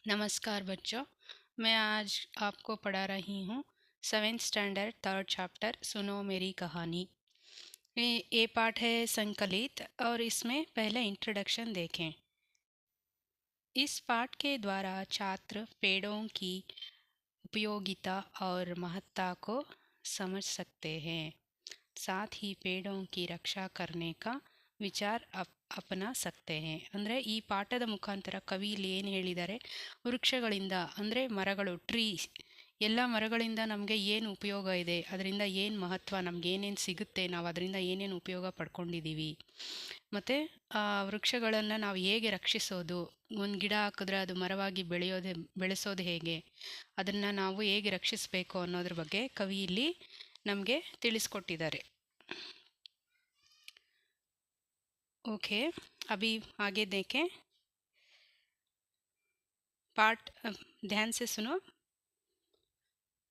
नमस्कार बच्चों। मैं आज आपको पढ़ा रही हूँ 7th स्टैंडर्ड 3rd चैप्टर सुनो मेरी कहानी। ये पाठ है संकलित और इसमें पहले इंट्रोडक्शन देखें। इस पाठ के द्वारा छात्र पेड़ों की उपयोगिता और महत्ता को समझ सकते हैं, साथ ही पेड़ों की रक्षा करने का ವಿಚಾರ ಅಪನಾ ಸಕ್ತೆ ಹೇ. ಅಂದರೆ ಈ ಪಾಠದ ಮುಖಾಂತರ ಕವಿ ಇಲ್ಲಿ ಏನು ಹೇಳಿದ್ದಾರೆ, ವೃಕ್ಷಗಳಿಂದ ಅಂದರೆ ಮರಗಳು, ಟ್ರೀ, ಎಲ್ಲ ಮರಗಳಿಂದ ನಮಗೆ ಏನು ಉಪಯೋಗ ಇದೆ, ಅದರಿಂದ ಏನು ಮಹತ್ವ, ನಮ್ಗೆ ಏನೇನು ಸಿಗುತ್ತೆ, ನಾವು ಅದರಿಂದ ಏನೇನು ಉಪಯೋಗ ಪಡ್ಕೊಂಡಿದ್ದೀವಿ, ಮತ್ತು ವೃಕ್ಷಗಳನ್ನು ನಾವು ಹೇಗೆ ರಕ್ಷಿಸೋದು, ಒಂದು ಗಿಡ ಹಾಕಿದ್ರೆ ಅದು ಮರವಾಗಿ ಬೆಳೆಸೋದು ಹೇಗೆ, ಅದನ್ನು ನಾವು ಹೇಗೆ ರಕ್ಷಿಸಬೇಕು ಅನ್ನೋದ್ರ ಬಗ್ಗೆ ಕವಿ ಇಲ್ಲಿ ನಮಗೆ ತಿಳಿಸ್ಕೊಟ್ಟಿದ್ದಾರೆ. ओके, अभी आगे देखें। पाठ ध्यान से सुनो।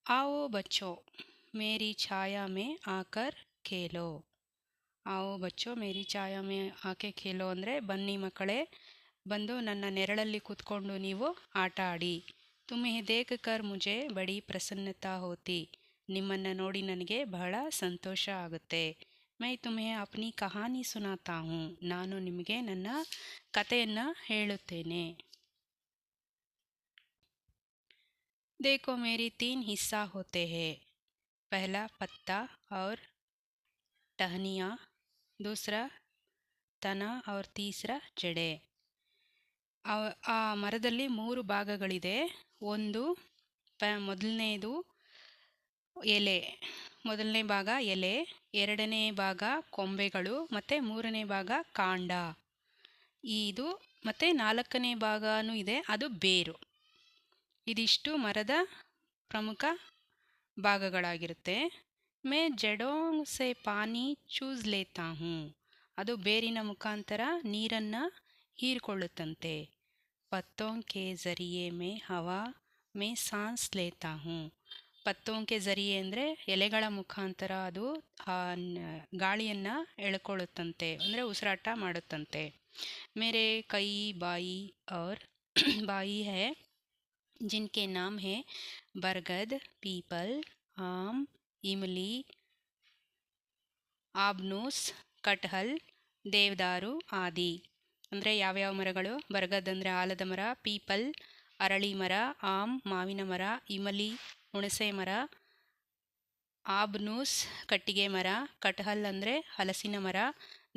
आओ बच्चों मेरी छाया में आकर खेलो. आओ बच्चों मेरी छाया में आके खेलो ಅಂದರೆ ಬನ್ನಿ ಮಕ್ಕಳೇ, ಬಂದು ನನ್ನ ನೆರಳಲ್ಲಿ ಕೂತ್ಕೊಂಡು ನೀವು ಆಟ ಆಡಿ. तुम्हें देखकर मुझे बड़ी प्रसन्नता होती. ನಿಮ್ಮನ್ನು ನೋಡಿ ನನಗೆ ಬಹಳ ಸಂತೋಷ ಆಗುತ್ತೆ. मैं तुम्हें अपनी कहानी सुनाता हूँ. ನಾನು ನಿಮಗೆ ನನ್ನ ಕಥೆಯನ್ನು ಹೇಳುತ್ತೇನೆ. देखो मेरी 3 हिस्सा होते हैं. पहला पत्ता और टहनियाँ, दूसरा तना और तीसरा ಜಡೆ. ಆ ಮರದಲ್ಲಿ 3 ಭಾಗಗಳಿದೆ. ಒಂದು ಮೊದಲನೇದು ಎಲೆ, ಮೊದಲನೇ ಭಾಗ ಎಲೆ, ಎರಡನೇ ಭಾಗ ಕೊಂಬೆಗಳು, ಮತ್ತು ಮೂರನೇ ಭಾಗ ಕಾಂಡ. ಇದು ಮತ್ತು ನಾಲ್ಕನೇ ಭಾಗನೂ ಇದೆ, ಅದು ಬೇರು. ಇದಿಷ್ಟು ಮರದ ಪ್ರಮುಖ ಭಾಗಗಳಾಗಿರುತ್ತೆ. ಮೇ ಜಡೋಂ ಸೆ ಪಾನಿ ಚೂಸ್ ಲೇತಾ ಹೂँ. ಅದು ಬೇರಿನ ಮುಖಾಂತರ ನೀರನ್ನು ಹೀರಿಕೊಳ್ಳುತ್ತಂತೆ. ಪತ್ತೋಂ ಕೆ ಜರಿಯೆ ಮೇ ಹವಾ ಮೇ ಸಾನ್ಸ್ ಲೇತಾ ಹೂँ. ಪತ್ತೋಂಕೆ ಜರಿಯೆ ಅಂದರೆ ಎಲೆಗಳ ಮುಖಾಂತರ ಅದು ಗಾಳಿಯನ್ನು ಎಳ್ಕೊಳ್ಳುತ್ತಂತೆ, ಅಂದರೆ ಉಸಿರಾಟ ಮಾಡುತ್ತಂತೆ. ಮೇರೆ ಕೈ ಬಾಯಿ और ಬಾಯಿ है जिनके नाम है बरगद, पीपल, आम, इमली, ಆಬ್ನೂಸ್, ಕಟ್ಹಲ್, ದೇವದಾರು ಆದಿ. ಅಂದರೆ ಯಾವ್ಯಾವ ಮರಗಳು? ಬರಗದ್ ಅಂದರೆ ಆಲದ ಮರ, ಪೀಪಲ್ ಅರಳಿ ಮರ, ಆಮ್ ಮಾವಿನ ಮರ, ಇಮಲಿ ಹುಣಸೆ ಮರ, ಆಬ್ನೂಸ್ ಕಟ್ಟಿಗೆ ಮರ, ಕಟ್ಹಲ್ ಅಂದರೆ ಹಲಸಿನ ಮರ,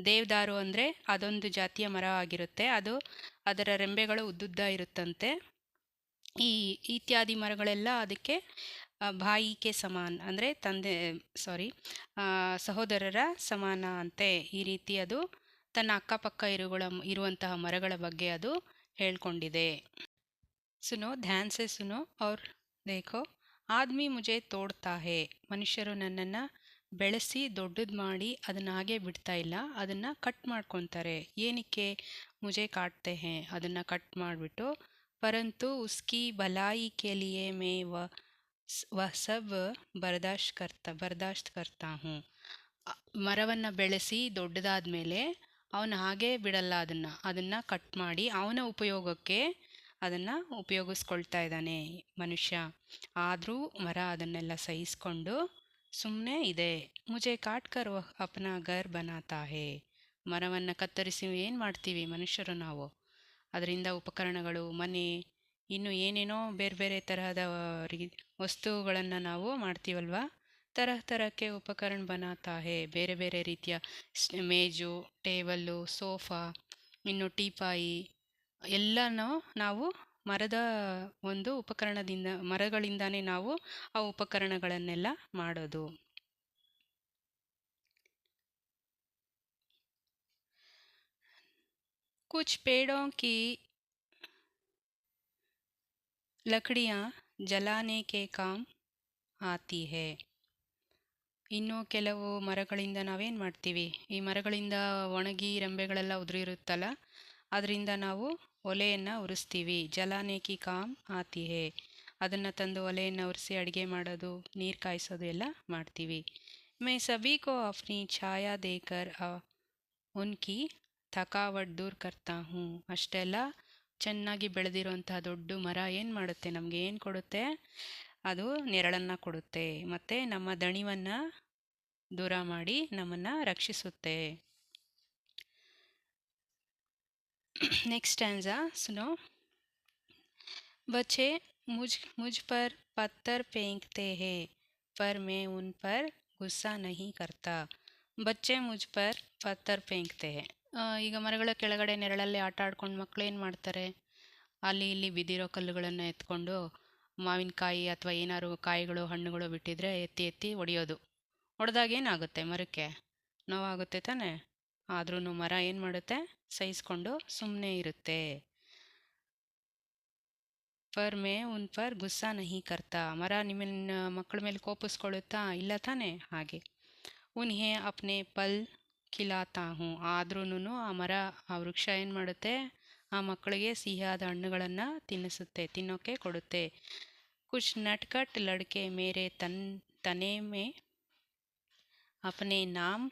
ದೇವದಾರು ಅಂದರೆ ಅದೊಂದು ಜಾತಿಯ ಮರ ಆಗಿರುತ್ತೆ, ಅದರ ರೆಂಬೆಗಳು ಉದ್ದುದ್ದ ಇರುತ್ತಂತೆ. ಈ ಇತ್ಯಾದಿ ಮರಗಳೆಲ್ಲ ಅದಕ್ಕೆ ಭಾಯಿಗೆ ಸಮಾನ, ಅಂದರೆ ಸಹೋದರರ ಸಮಾನ ಅಂತೆ. ಈ ರೀತಿ ಅದು ತನ್ನ ಅಕ್ಕಪಕ್ಕ ಇರುವಂತಹ ಮರಗಳ ಬಗ್ಗೆ ಅದು ಹೇಳ್ಕೊಂಡಿದೆ. ಸುನೋ, ಧ್ಯಾನ್ ಸೆ ಸುನೋ और देखो. ಆದ್ಮಿ ಮುಜೆ ತೋಡ್ತಾ ಹೇ. ಮನುಷ್ಯರು ನನ್ನನ್ನು ಬೆಳೆಸಿ ದೊಡ್ಡದು ಮಾಡಿ ಅದನ್ನು ಹಾಗೆ ಬಿಡ್ತಾ ಇಲ್ಲ, ಅದನ್ನು ಕಟ್ ಮಾಡ್ಕೊತಾರೆ. ಏನಕ್ಕೆ? ಮುಜೆ ಕಾಟ್ತೆ ಹೇ, ಅದನ್ನು ಕಟ್ ಮಾಡಿಬಿಟ್ಟು. ಪರಂತು ಉಸ್ಕಿ ಭಲಾಯಿ ಕೆ ಲಿಯೆ ಮೇ ವಹ ಸಬ್ ಬರ್ದಾಶ್ತ್ ಕರ್ತಾ ಹೂँ. ಮರವನ್ನು ಬೆಳೆಸಿ ದೊಡ್ಡದಾದ ಮೇಲೆ ಅವನು ಹಾಗೇ ಬಿಡಲ್ಲ, ಅದನ್ನು ಕಟ್ ಮಾಡಿ ಅವನ ಉಪಯೋಗಕ್ಕೆ ಅದನ್ನು ಉಪಯೋಗಿಸ್ಕೊಳ್ತಾ ಇದ್ದಾನೆ ಮನುಷ್ಯ. ಆದರೂ ಮರ ಅದನ್ನೆಲ್ಲ ಸಹಿಸ್ಕೊಂಡು ಸುಮ್ಮನೆ ಇದೆ. ಮುಜೆ ಕಾಟ್ಕರ್ ಅಪ್ನಾ ಘರ್ ಬನಾತಾ ಹೇ. ಮರವನ್ನು ಕತ್ತರಿಸಿ ಏನು ಮಾಡ್ತೀವಿ ಮನುಷ್ಯರು ನಾವು? ಅದರಿಂದ ಉಪಕರಣಗಳು, ಮನೆ, ಇನ್ನು ಏನೇನೋ ಬೇರೆ ಬೇರೆ ತರಹದ ವಸ್ತುಗಳನ್ನು ನಾವು ಮಾಡ್ತೀವಲ್ವ. ತರಹಕ್ಕೆ ಉಪಕರಣ ಬನಾತಾ ಹೇ. ಬೇರೆ ಬೇರೆ ರೀತಿಯ ಮೇಜು, ಟೇಬಲ್ಲು, ಸೋಫಾ, ಇನ್ನು ಟೀಪಾಯಿ ಎಲ್ಲನೂ ನಾವು ಮರದ ಒಂದು ಮರಗಳಿಂದಾನೇ ನಾವು ಆ ಉಪಕರಣಗಳನ್ನೆಲ್ಲ ಮಾಡೋದು. कुछ पेड़ों की लकड़ियाँ जलाने के काम आती है. ಇನ್ನು ಕೆಲವು ಮರಗಳಿಂದ ನಾವೇನು ಮಾಡ್ತೀವಿ, ಈ ಮರಗಳಿಂದ ಒಣಗಿ ರೆಂಬೆಗಳೆಲ್ಲ ಉದುರಿರುತ್ತಲ್ಲ, ಅದರಿಂದ ನಾವು ಒಲೆಯನ್ನು ಉರಿಸ್ತೀವಿ. ಜಲಾನೆ ಕಿ ಕಾಮ್ ಆತಿ ಹೇ. ಅದನ್ನು ತಂದು ಒಲೆಯನ್ನು ಉರಿಸಿ ಅಡುಗೆ ಮಾಡೋದು, ನೀರು ಕಾಯಿಸೋದು ಎಲ್ಲ ಮಾಡ್ತೀವಿ. ಮೇ ಸಭಿ ಕೋ ಅಪ್ನಿ ಛಾಯಾ ದೇಕರ್ ಉನ್ಕಿ ಥಕಾವಟ್ ದೂರ್ ಕರ್ತಾ ಹೂँ. ಅಷ್ಟೆಲ್ಲ ಚೆನ್ನಾಗಿ ಬೆಳೆದಿರುವಂತಹ ದೊಡ್ಡ ಮರ ಏನು ಮಾಡುತ್ತೆ, ನಮಗೆ ಏನು ಕೊಡುತ್ತೆ? ಅದು ನೆರಳನ್ನು ಕೊಡುತ್ತೆ ಮತ್ತು ನಮ್ಮ ದಣಿವನ್ನು ದೂರ ಮಾಡಿ ನಮ್ಮನ್ನು ರಕ್ಷಿಸುತ್ತೆ. नेक्स्ट स्टैंजा सुनो। बच्चे मुझ मुझ पर पत्थर फेंकते हैं पर मैं उन पर गुस्सा नहीं करता. बच्चे मुझ पर पत्थर फेंकते हैं. ಈಗ ಮರಗಳ ಕೆಳಗಡೆ ನೆರಳಲ್ಲಿ ಆಟ ಆಡ್ಕೊಂಡು ಮಕ್ಕಳು ಏನು ಮಾಡ್ತಾರೆ, ಅಲ್ಲಿ ಇಲ್ಲಿ ಬಿದ್ದಿರೋ ಕಲ್ಲುಗಳನ್ನು ಎತ್ಕೊಂಡು ಮಾವಿನಕಾಯಿ ಅಥವಾ ಏನಾದ್ರು ಕಾಯಿಗಳು ಹಣ್ಣುಗಳು ಬಿಟ್ಟಿದ್ರೆ ಎತ್ತಿ ಎತ್ತಿ ಹೊಡೆಯೋದು. ಹೊಡೆದಾಗ ಏನಾಗುತ್ತೆ? ಮರಕ್ಕೆ ನೋವಾಗುತ್ತೆ ತಾನೆ. ಆದ್ರೂ ಮರ ಏನು ಮಾಡುತ್ತೆ? ಸಹಿಸ್ಕೊಂಡು ಸುಮ್ಮನೆ ಇರುತ್ತೆ. ಪರ್ ಮೇ ಉನ್ ಪರ್ ಗುಸ್ಸಾ ನಹಿ ಕರ್ತಾ. ಮರ ನಿಮ್ಮ ಮಕ್ಕಳ ಮೇಲೆ ಕೋಪಿಸ್ಕೊಳ್ಳುತ್ತಾ? ಇಲ್ಲ ತಾನೆ. ಹಾಗೆ ಉನ್ಹೇ ಅಪ್ನೆ ಪಲ್ ಖಿಲಾತಾ ಹೂँ. ಆದ್ರೂ ಆ ಮರ, ಆ ವೃಕ್ಷ ಏನು ಮಾಡುತ್ತೆ? ಆ ಮಕ್ಕಳಿಗೆ ಸಿಹಿಯಾದ ಹಣ್ಣುಗಳನ್ನು ತಿನ್ನೋಕ್ಕೆ ಕೊಡುತ್ತೆ. ಕುಚ್ ನಟ್ಕಟ್ ಲಡ್ಕೆ ಮೇರೆ ತನೆ ಮೇ ಅಪ್ನೆ ನಾಮ್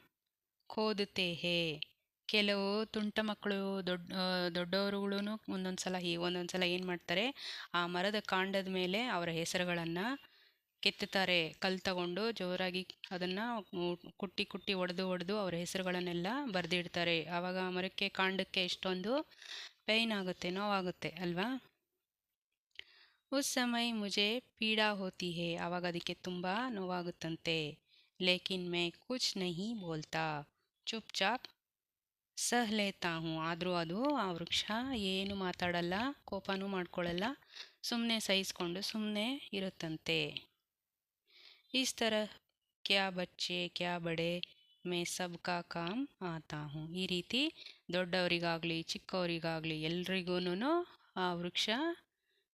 ಖೋದತೆ ಹೇ. ಕೆಲವು ತುಂಟ ಮಕ್ಕಳು ದೊಡ್ಡವರುಗಳು ಒಂದೊಂದ್ಸಲ ಏನು ಮಾಡ್ತಾರೆ, ಆ ಮರದ ಕಾಂಡದ ಮೇಲೆ ಅವರ ಹೆಸರುಗಳನ್ನು ಕೆತ್ತುತ್ತಾರೆ. ಕಲ್ಲು ತಗೊಂಡು ಜೋರಾಗಿ ಅದನ್ನು ಕುಟ್ಟಿ ಕುಟ್ಟಿ ಒಡೆದು ಅವರ ಹೆಸರುಗಳನ್ನೆಲ್ಲ ಬರೆದಿಡ್ತಾರೆ. ಆವಾಗ ಮರಕ್ಕೆ ಕಾಂಡಕ್ಕೆ ಎಷ್ಟೊಂದು ಪೇಯ್ನ್ ಆಗುತ್ತೆ, ನೋವಾಗುತ್ತೆ ಅಲ್ವಾ. ಉಸ್ ಸಮಯ ಮುಜೆ ಪೀಡಾ ಹೋತಿ ಹೇ. ಆವಾಗ ಅದಕ್ಕೆ ತುಂಬ ನೋವಾಗುತ್ತಂತೆ. ಲೇಕಿನ್ ಮೇ ಕುಚ್ ನಹಿ ಬೋಲ್ತಾ, ಚುಪ್ ಚಾಪ್ ಸಹ ಲೇತಾ ಹೂँ. ಆದರೂ ಅದು, ಆ ವೃಕ್ಷ ಏನು ಮಾತಾಡಲ್ಲ, ಕೋಪನೂ ಮಾಡ್ಕೊಳ್ಳಲ್ಲ, ಸುಮ್ಮನೆ ಸಹಿಸ್ಕೊಂಡು ಸುಮ್ಮನೆ ಇರುತ್ತಂತೆ. ಇಸ್ ತರ ಕ್ಯಾ ಬಚ್ಚೆ ಕ್ಯಾ ಬಡೆ ಮೇ ಸಬ್ಕಾ ಕಾಮ್ ಆತಾ ಹೂँ. ಈ ರೀತಿ ದೊಡ್ಡವರಿಗಾಗಲಿ ಚಿಕ್ಕವರಿಗಾಗಲಿ ಎಲ್ರಿಗೂ ಆ ವೃಕ್ಷ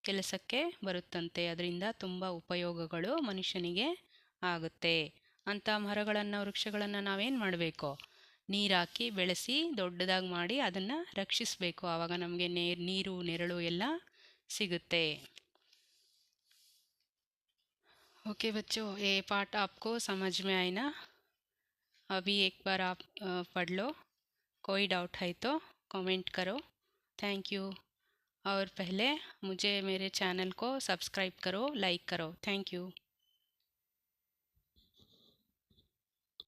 ಕೆಲಸಕ್ಕೆ ಬರುತ್ತಂತೆ. ಅದರಿಂದ ತುಂಬ ಉಪಯೋಗಗಳು ಮನುಷ್ಯನಿಗೆ ಆಗುತ್ತೆ. ಅಂಥ ಮರಗಳನ್ನು, ವೃಕ್ಷಗಳನ್ನು ನಾವೇನು ಮಾಡಬೇಕು? ನೀರಾಕಿ ಬೆಳೆಸಿ ದೊಡ್ಡದಾಗಿ ಮಾಡಿ ಅದನ್ನು ರಕ್ಷಿಸಬೇಕು. ಆವಾಗ ನಮಗೆ ನೀರು ನೆರಳು ಎಲ್ಲ ಸಿಗುತ್ತೆ. ओके बच्चों, ये पार्ट आपको समझ में आए ना? अभी एक बार आप पढ़ लो. कोई डाउट है तो कमेंट करो. Thank you. और पहले मुझे मेरे चैनल को सब्सक्राइब करो, लाइक करो. Thank you.